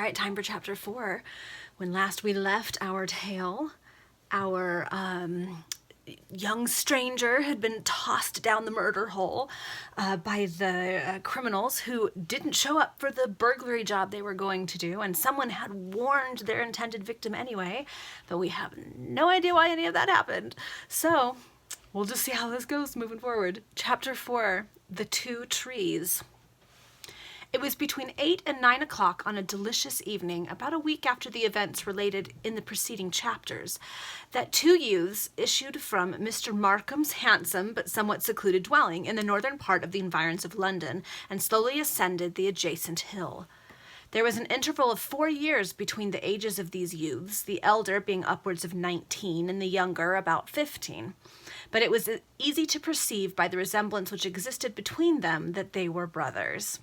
All right, time for chapter 4. When last we left our tale, our young stranger had been tossed down the murder hole by the criminals who didn't show up for the burglary job they were going to do, and someone had warned their intended victim anyway, but we have no idea why any of that happened. So we'll just see how this goes moving forward. Chapter 4, The Two Trees. It was between 8 and 9 o'clock on a delicious evening, about a week after the events related in the preceding chapters, that two youths issued from Mr. Markham's handsome but somewhat secluded dwelling in the northern part of the environs of London, and slowly ascended the adjacent hill. There was an interval of 4 years between the ages of these youths, the elder being upwards of 19 and the younger about 15. But it was easy to perceive by the resemblance which existed between them that they were brothers.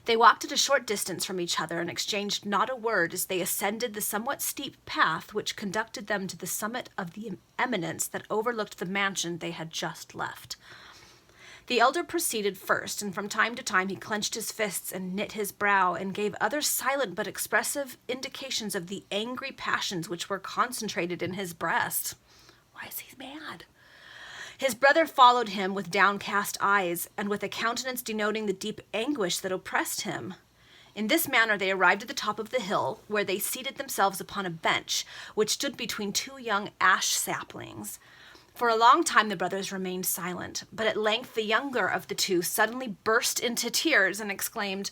They walked at a short distance from each other and exchanged not a word as they ascended the somewhat steep path which conducted them to the summit of the eminence that overlooked the mansion they had just left. The elder proceeded first, and from time to time he clenched his fists and knit his brow and gave other silent but expressive indications of the angry passions which were concentrated in his breast. Why is he mad? His brother followed him with downcast eyes, and with a countenance denoting the deep anguish that oppressed him. In this manner they arrived at the top of the hill, where they seated themselves upon a bench, which stood between two young ash saplings. For a long time the brothers remained silent, but at length the younger of the two suddenly burst into tears and exclaimed,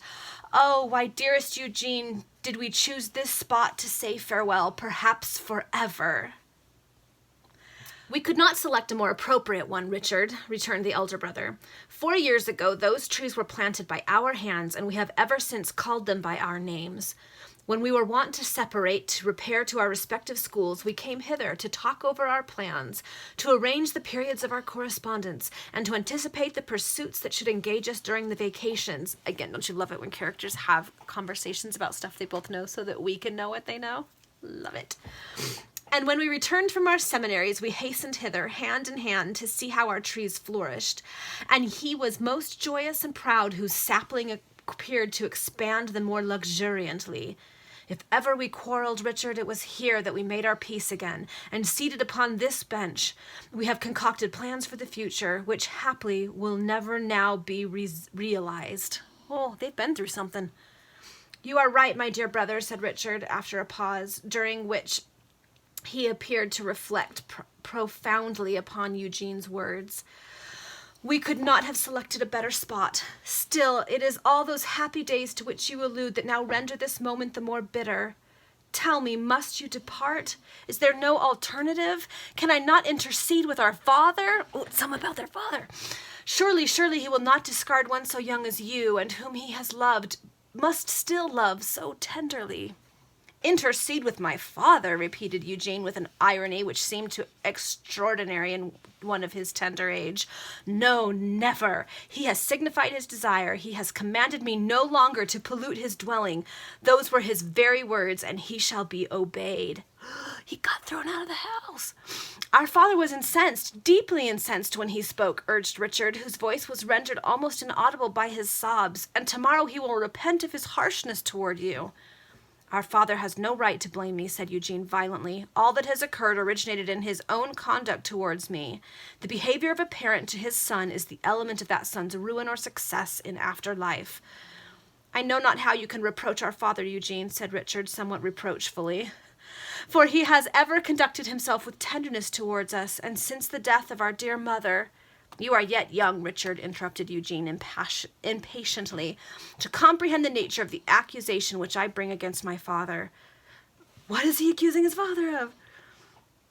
"Oh, why, dearest Eugene, did we choose this spot to say farewell, perhaps forever?" "We could not select a more appropriate one, Richard," returned the elder brother. 4 years ago, those trees were planted by our hands, and we have ever since called them by our names. When we were wont to separate, to repair to our respective schools, we came hither to talk over our plans, to arrange the periods of our correspondence, and to anticipate the pursuits that should engage us during the vacations. Again, don't you love it when characters have conversations about stuff they both know so that we can know what they know? Love it. And when we returned from our seminaries, we hastened hither, hand in hand, to see how our trees flourished. And he was most joyous and proud whose sapling appeared to expand them more luxuriantly. If ever we quarreled, Richard, it was here that we made our peace again, and seated upon this bench, we have concocted plans for the future, which happily will never now be realized. Oh, they've been through something. You are right, my dear brother, said Richard, after a pause, during which he appeared to reflect profoundly upon Eugene's words. We could not have selected a better spot. Still, it is all those happy days to which you allude that now render this moment the more bitter. Tell me, must you depart? Is there no alternative? Can I not intercede with our father? Oh, some about their father. Surely he will not discard one so young as you, and whom he has loved, must still love so tenderly. Intercede with my father, repeated Eugene with an irony which seemed to extraordinary in one of his tender age. No, never. He has signified his desire. He has commanded me no longer to pollute his dwelling. Those were his very words, and he shall be obeyed. He got thrown out of the house. Our father was incensed, deeply incensed when he spoke, urged Richard, whose voice was rendered almost inaudible by his sobs, and tomorrow he will repent of his harshness toward you. Our father has no right to blame me, said Eugene violently. All that has occurred originated in his own conduct towards me. The behavior of a parent to his son is the element of that son's ruin or success in after life. I know not how you can reproach our father, Eugene, said Richard, somewhat reproachfully, for he has ever conducted himself with tenderness towards us, and since the death of our dear mother— You are yet young, Richard, interrupted Eugene impatiently, to comprehend the nature of the accusation which I bring against my father. What is he accusing his father of?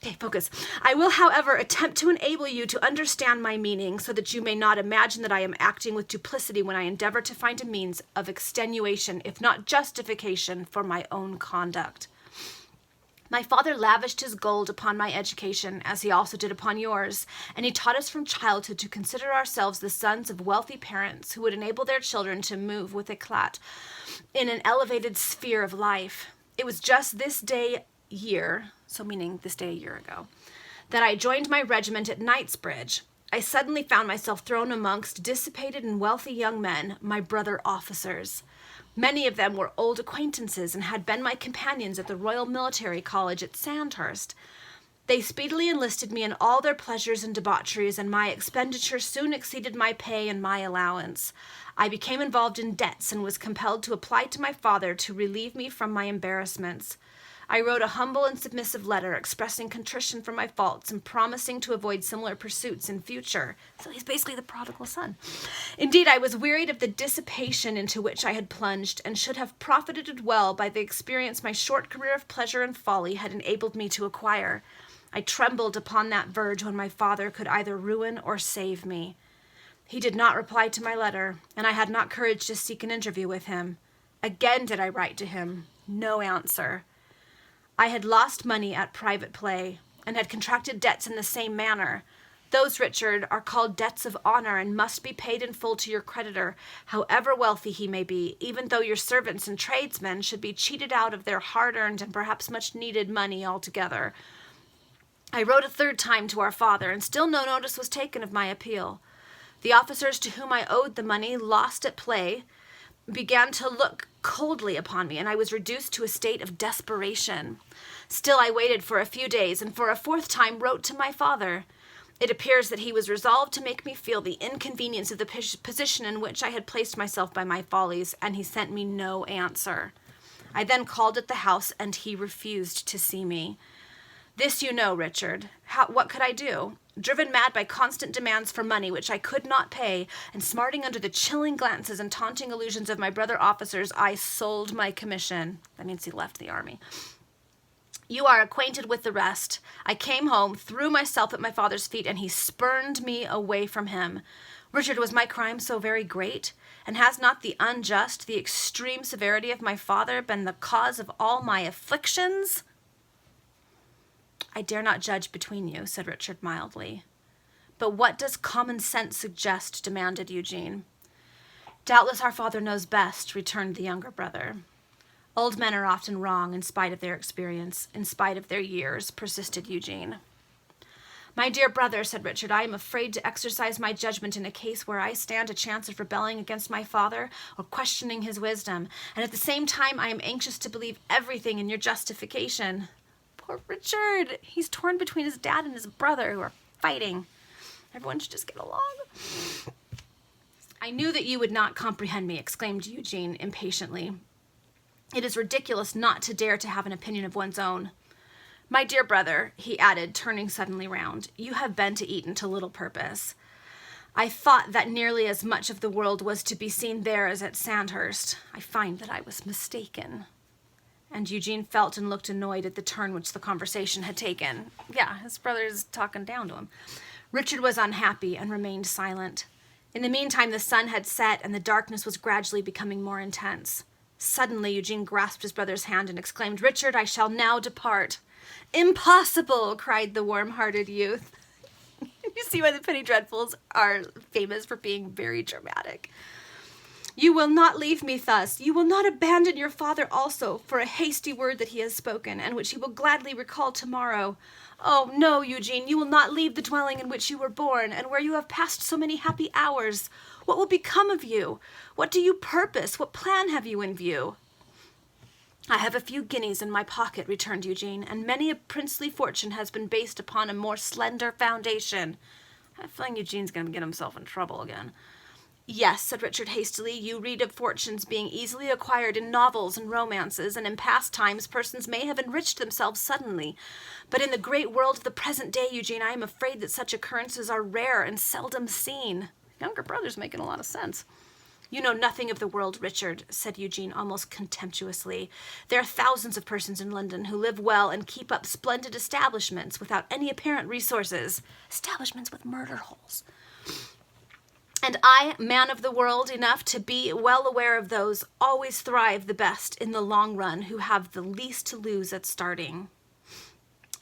Okay, focus. I will, however, attempt to enable you to understand my meaning so that you may not imagine that I am acting with duplicity when I endeavor to find a means of extenuation, if not justification, for my own conduct. My father lavished his gold upon my education, as he also did upon yours, and he taught us from childhood to consider ourselves the sons of wealthy parents who would enable their children to move with éclat in an elevated sphere of life. It was just this day year, so meaning this day a year ago, that I joined my regiment at Knightsbridge. I suddenly found myself thrown amongst dissipated and wealthy young men, my brother officers. Many of them were old acquaintances and had been my companions at the Royal Military College at Sandhurst. They speedily enlisted me in all their pleasures and debaucheries, and my expenditure soon exceeded my pay and my allowance. I became involved in debts and was compelled to apply to my father to relieve me from my embarrassments. I wrote a humble and submissive letter expressing contrition for my faults and promising to avoid similar pursuits in future. So he's basically the prodigal son. Indeed, I was wearied of the dissipation into which I had plunged and should have profited well by the experience my short career of pleasure and folly had enabled me to acquire. I trembled upon that verge when my father could either ruin or save me. He did not reply to my letter, and I had not courage to seek an interview with him. Again did I write to him. No answer. I had lost money at private play, and had contracted debts in the same manner. Those, Richard, are called debts of honor, and must be paid in full to your creditor, however wealthy he may be, even though your servants and tradesmen should be cheated out of their hard-earned and perhaps much-needed money altogether. I wrote a third time to our father, and still no notice was taken of my appeal. The officers to whom I owed the money lost at play began to look coldly upon me, and I was reduced to a state of desperation. Still I waited for a few days, and for a fourth time wrote to my father. It appears that he was resolved to make me feel the inconvenience of the position in which I had placed myself by my follies, and he sent me no answer. I then called at the house, and he refused to see me. This you know, Richard. What could I do? Driven mad by constant demands for money which I could not pay, and smarting under the chilling glances and taunting allusions of my brother officers, I sold my commission. That means he left the army. You are acquainted with the rest. I came home, threw myself at my father's feet, and he spurned me away from him. Richard, was my crime so very great? And has not the unjust, the extreme severity of my father been the cause of all my afflictions? I dare not judge between you, said Richard mildly. But what does common sense suggest? Demanded Eugene. Doubtless our father knows best, returned the younger brother. Old men are often wrong in spite of their experience, in spite of their years, persisted Eugene. My dear brother, said Richard, I am afraid to exercise my judgment in a case where I stand a chance of rebelling against my father or questioning his wisdom, and at the same time I am anxious to believe everything in your justification. Poor Richard. He's torn between his dad and his brother who are fighting. Everyone should just get along. I knew that you would not comprehend me, exclaimed Eugene impatiently. It is ridiculous not to dare to have an opinion of one's own. My dear brother, he added, turning suddenly round, you have been to Eton to little purpose. I thought that nearly as much of the world was to be seen there as at Sandhurst. I find that I was mistaken. And Eugene felt and looked annoyed at the turn which the conversation had taken. Yeah, his brother's talking down to him. Richard was unhappy and remained silent. In the meantime, the sun had set, and the darkness was gradually becoming more intense. Suddenly, Eugene grasped his brother's hand and exclaimed, Richard, I shall now depart. Impossible, cried the warm-hearted youth. You see why the Penny Dreadfuls are famous for being very dramatic. You will not leave me thus. You will not abandon your father also for a hasty word that he has spoken, and which he will gladly recall tomorrow. Oh, no, Eugene, you will not leave the dwelling in which you were born, and where you have passed so many happy hours. What will become of you? What do you purpose? What plan have you in view? I have a few guineas in my pocket, returned Eugene, and many a princely fortune has been based upon a more slender foundation. I have a feeling Eugene's going to get himself in trouble again. Yes, said Richard hastily, you read of fortunes being easily acquired in novels and romances, and in past times persons may have enriched themselves suddenly. But in the great world of the present day, Eugene, I am afraid that such occurrences are rare and seldom seen. Younger brother's making a lot of sense. You know nothing of the world, Richard, said Eugene almost contemptuously. There are thousands of persons in London who live well and keep up splendid establishments without any apparent resources. Establishments with murder holes. And I, man of the world enough to be well aware of those, always thrive the best in the long run who have the least to lose at starting.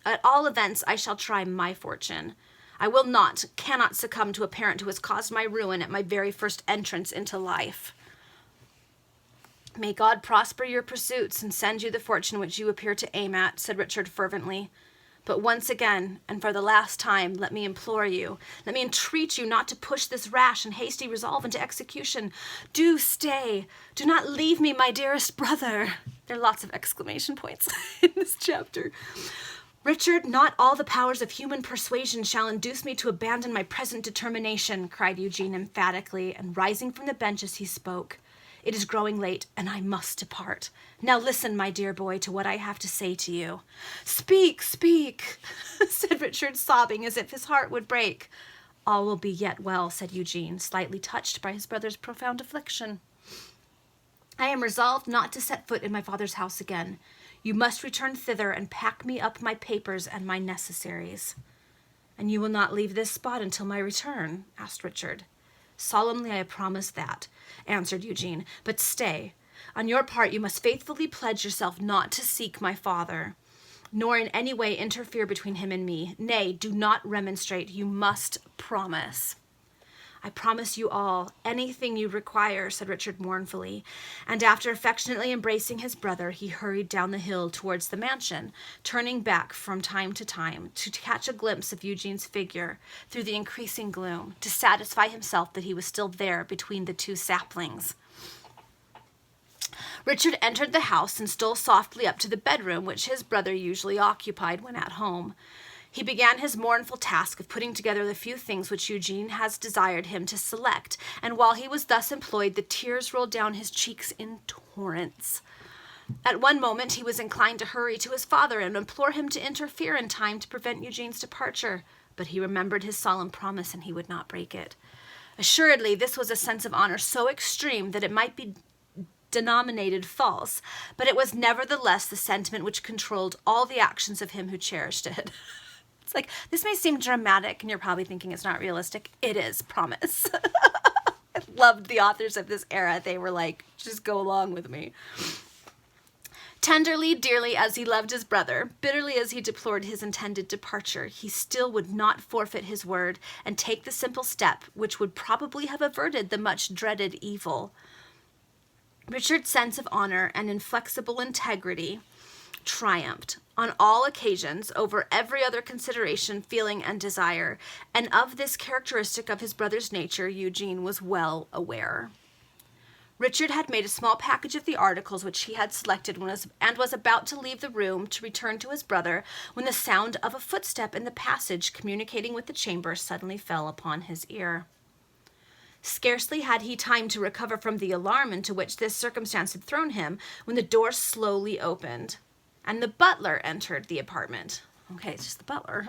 At all events, I shall try my fortune. I will not, cannot succumb to a parent who has caused my ruin at my very first entrance into life. May God prosper your pursuits and send you the fortune which you appear to aim at, said Richard fervently. But once again, and for the last time, let me implore you, let me entreat you not to push this rash and hasty resolve into execution. Do stay. Do not leave me, my dearest brother. There are lots of exclamation points in this chapter. Richard, not all the powers of human persuasion shall induce me to abandon my present determination, cried Eugene emphatically, and rising from the bench as he spoke. It is growing late, and I must depart. Now listen, my dear boy, to what I have to say to you. Speak, speak, said Richard, sobbing as if his heart would break. All will be yet well, said Eugene, slightly touched by his brother's profound affliction. I am resolved not to set foot in my father's house again. You must return thither and pack me up my papers and my necessaries. And you will not leave this spot until my return? Asked Richard. Solemnly I promise that, answered Eugene. But stay. On your part, you must faithfully pledge yourself not to seek my father, nor in any way interfere between him and me. Nay, do not remonstrate. You must promise. I promise you all, anything you require, said Richard mournfully, and after affectionately embracing his brother, he hurried down the hill towards the mansion, turning back from time to time to catch a glimpse of Eugene's figure through the increasing gloom, to satisfy himself that he was still there between the two saplings. Richard entered the house and stole softly up to the bedroom which his brother usually occupied when at home. He began his mournful task of putting together the few things which Eugene has desired him to select, and while he was thus employed, the tears rolled down his cheeks in torrents. At one moment he was inclined to hurry to his father and implore him to interfere in time to prevent Eugene's departure, but he remembered his solemn promise, and he would not break it. Assuredly, this was a sense of honor so extreme that it might be denominated false, but it was nevertheless the sentiment which controlled all the actions of him who cherished it. It's like, this may seem dramatic, and you're probably thinking it's not realistic. It is, promise. I loved the authors of this era. They were like, just go along with me. Tenderly, dearly as he loved his brother, bitterly as he deplored his intended departure, he still would not forfeit his word and take the simple step which would probably have averted the much dreaded evil. Richard's sense of honor and inflexible integrity triumphed on all occasions over every other consideration, feeling, and desire, and of this characteristic of his brother's nature Eugene was well aware. Richard had made a small package of the articles which he had selected and was about to leave the room to return to his brother when the sound of a footstep in the passage communicating with the chamber suddenly fell upon his ear. Scarcely had he time to recover from the alarm into which this circumstance had thrown him when the door slowly opened, and the butler entered the apartment. Okay, it's just the butler.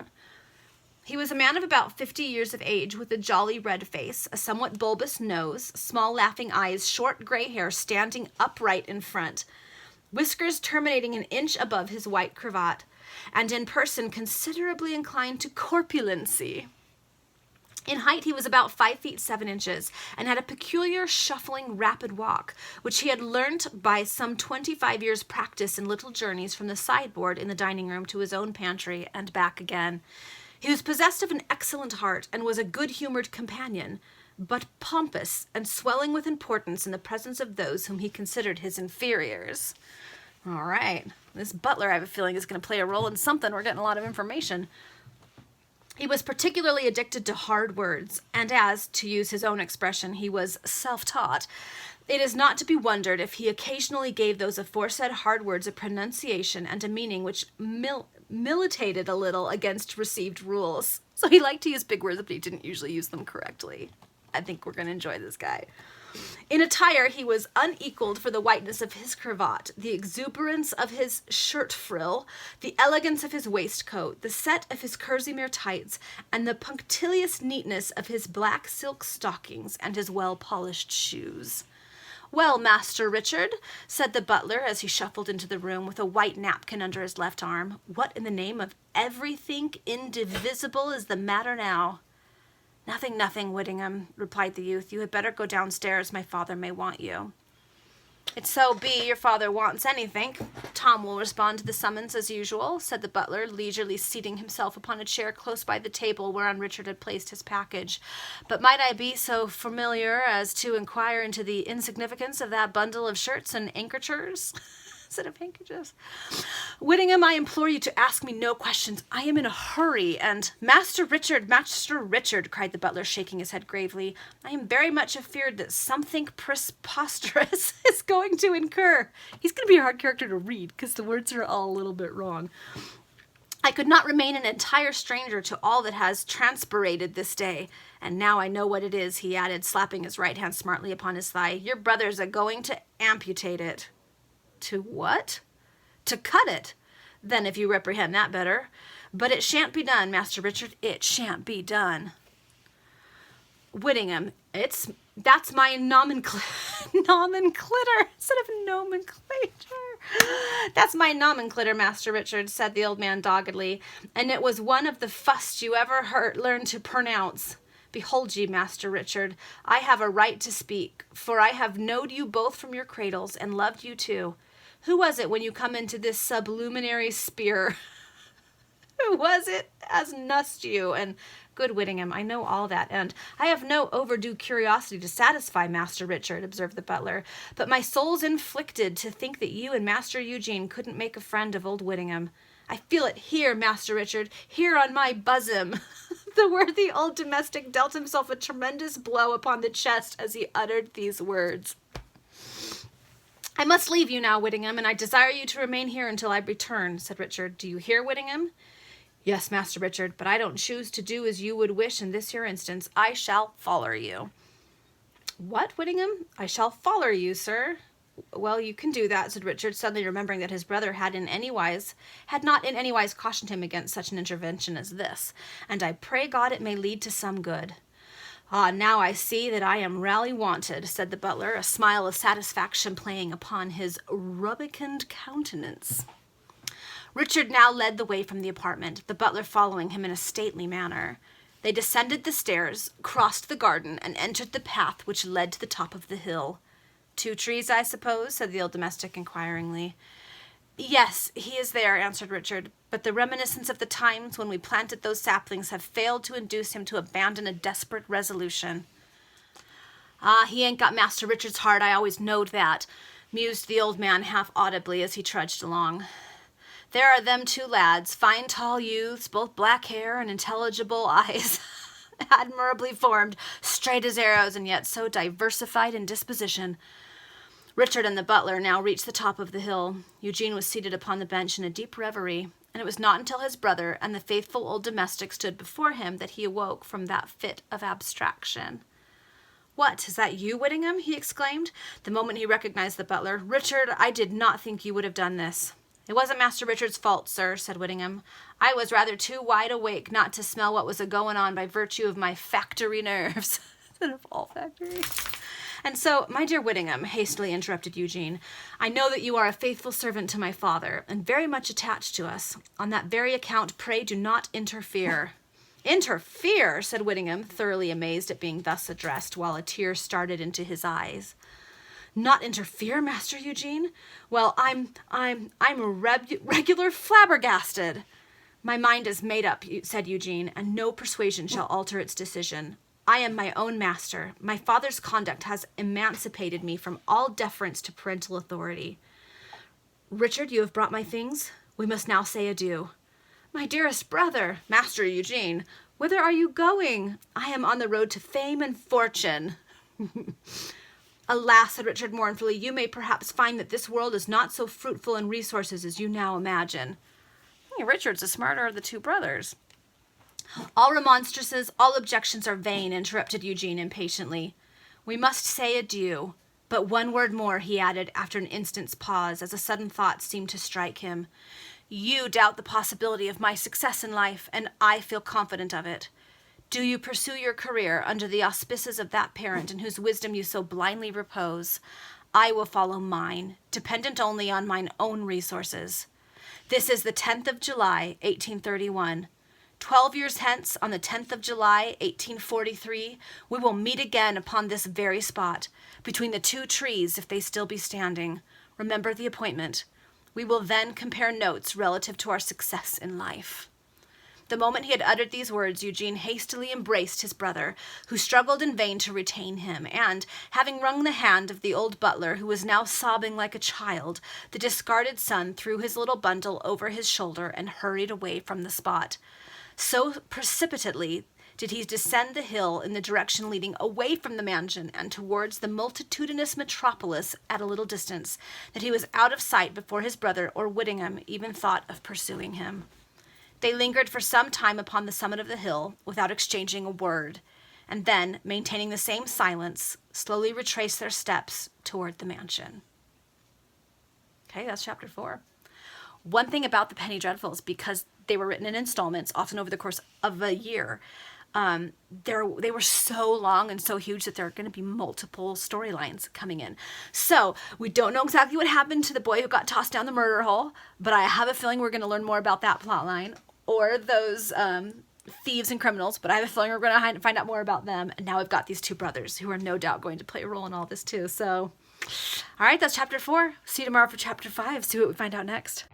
He was a man of about 50 years of age, with a jolly red face, a somewhat bulbous nose, small laughing eyes, short gray hair standing upright in front, whiskers terminating an inch above his white cravat, and in person considerably inclined to corpulency. In height, he was about 5 feet 7 inches, and had a peculiar shuffling, rapid walk, which he had learnt by some 25 years' practice in little journeys from the sideboard in the dining room to his own pantry and back again. He was possessed of an excellent heart, and was a good-humored companion, but pompous and swelling with importance in the presence of those whom he considered his inferiors. All right, this butler, I have a feeling, is going to play a role in something. We're getting a lot of information. He was particularly addicted to hard words, and as, to use his own expression, he was self-taught, it is not to be wondered if he occasionally gave those aforesaid hard words a pronunciation and a meaning which militated a little against received rules. So he liked to use big words, but he didn't usually use them correctly. I think we're going to enjoy this guy. In attire, he was unequaled for the whiteness of his cravat, the exuberance of his shirt frill, the elegance of his waistcoat, the set of his kerseymere tights, and the punctilious neatness of his black silk stockings and his well-polished shoes. "Well, Master Richard," said the butler as he shuffled into the room with a white napkin under his left arm, "what in the name of everything indivisible is the matter now?" "Nothing, nothing, Whittingham," replied the youth. "You had better go downstairs. My father may want you." "It's so be your father wants anything. Tom will respond to the summons as usual," said the butler, leisurely seating himself upon a chair close by the table whereon Richard had placed his package. "But might I be so familiar as to inquire into the insignificance of that bundle of shirts and handkerchers?" instead of handkerchiefs. Whittingham, I implore you to ask me no questions. I am in a hurry, and Master Richard, cried the butler, shaking his head gravely, I am very much afeard that something preposterous is going to incur. He's going to be a hard character to read, because the words are all a little bit wrong. I could not remain an entire stranger to all that has transpirated this day. And now I know what it is, he added, slapping his right hand smartly upon his thigh. Your brothers are going to amputate it. To what? To cut it. Then if you reprehend that better. But it shan't be done, Master Richard. It shan't be done. Whittingham, that's my nomenclator instead of nomenclature. That's my nomenclature, Master Richard, said the old man doggedly, and it was one of the fust you ever learned to pronounce. Behold ye, Master Richard, I have a right to speak, for I have knowed you both from your cradles, and loved you too. Who was it when you come into this sublunary sphere? Who was it as nussed you? And good Whittingham, I know all that, and I have no overdue curiosity to satisfy, Master Richard, observed the butler, but my soul's inflicted to think that you and Master Eugene couldn't make a friend of old Whittingham. I feel it here, Master Richard, here on my bosom. The worthy old domestic dealt himself a tremendous blow upon the chest as he uttered these words. I must leave you now, Whittingham, and I desire you to remain here until I return, said Richard. Do you hear, Whittingham? Yes, Master Richard, but I don't choose to do as you would wish in this here instance. I shall foller you. What, Whittingham? I shall foller you, sir. Well, you can do that, said Richard, suddenly remembering that his brother had not in any wise cautioned him against such an intervention as this, and I pray God it may lead to some good. Ah, now I see that I am rally wanted, said the butler, a smile of satisfaction playing upon his rubicund countenance. Richard now led the way from the apartment, the butler following him in a stately manner. They descended the stairs, crossed the garden, and entered the path which led to the top of the hill. 2 trees, I suppose, said the old domestic inquiringly. Yes, he is there, answered Richard, but the reminiscence of the times when we planted those saplings have failed to induce him to abandon a desperate resolution. Ah, he ain't got Master Richard's heart, I always knowed that, mused the old man half audibly as he trudged along. There are them 2 lads, fine tall youths, both black hair and intelligible eyes, admirably formed, straight as arrows, and yet so diversified in disposition. Richard and the butler now reached the top of the hill. Eugene was seated upon the bench in a deep reverie, and it was not until his brother and the faithful old domestic stood before him that he awoke from that fit of abstraction. What, is that you, Whittingham? He exclaimed, the moment he recognized the butler. Richard, I did not think you would have done this. It wasn't Master Richard's fault, sir, said Whittingham. I was rather too wide awake not to smell what was a-going on by virtue of my factory nerves. Instead of olfactory. And so, my dear Whittingham, hastily interrupted Eugene, I know that you are a faithful servant to my father, and very much attached to us. On that very account, pray do not interfere. Interfere, said Whittingham, thoroughly amazed at being thus addressed, while a tear started into his eyes. Not interfere, Master Eugene? Well, I'm regular flabbergasted. My mind is made up, said Eugene, and no persuasion shall alter its decision. I am my own master. My father's conduct has emancipated me from all deference to parental authority. Richard, you have brought my things. We must now say adieu. My dearest brother, Master Eugene, whither are you going? I am on the road to fame and fortune. Alas, said Richard mournfully, you may perhaps find that this world is not so fruitful in resources as you now imagine. Hey, Richard's the smarter of the 2 brothers. All remonstrances, all objections are vain, interrupted Eugene impatiently. We must say adieu. But one word more, he added, after an instant's pause, as a sudden thought seemed to strike him. You doubt the possibility of my success in life, and I feel confident of it. Do you pursue your career under the auspices of that parent in whose wisdom you so blindly repose? I will follow mine, dependent only on mine own resources. This is the 10th of July, 1831. 12 years hence, on the 10th of July, 1843, we will meet again upon this very spot, between the 2 trees, if they still be standing. Remember the appointment. We will then compare notes relative to our success in life. The moment he had uttered these words, Eugene hastily embraced his brother, who struggled in vain to retain him, and, having wrung the hand of the old butler, who was now sobbing like a child, the discarded son threw his little bundle over his shoulder and hurried away from the spot. So precipitately did he descend the hill in the direction leading away from the mansion and towards the multitudinous metropolis at a little distance, that he was out of sight before his brother or Whittingham even thought of pursuing him. They lingered for some time upon the summit of the hill without exchanging a word, and then, maintaining the same silence, slowly retraced their steps toward the mansion. Okay, that's chapter 4. One thing about the Penny Dreadfuls, because they were written in installments, often over the course of a year, they were so long and so huge that there are going to be multiple storylines coming in. So we don't know exactly what happened to the boy who got tossed down the murder hole, but I have a feeling we're going to learn more about that plot line, or those thieves and criminals, but I have a feeling we're going to find out more about them. And now we've got these two brothers who are no doubt going to play a role in all this too. So, all right, that's chapter 4. See you tomorrow for chapter 5. See what we find out next.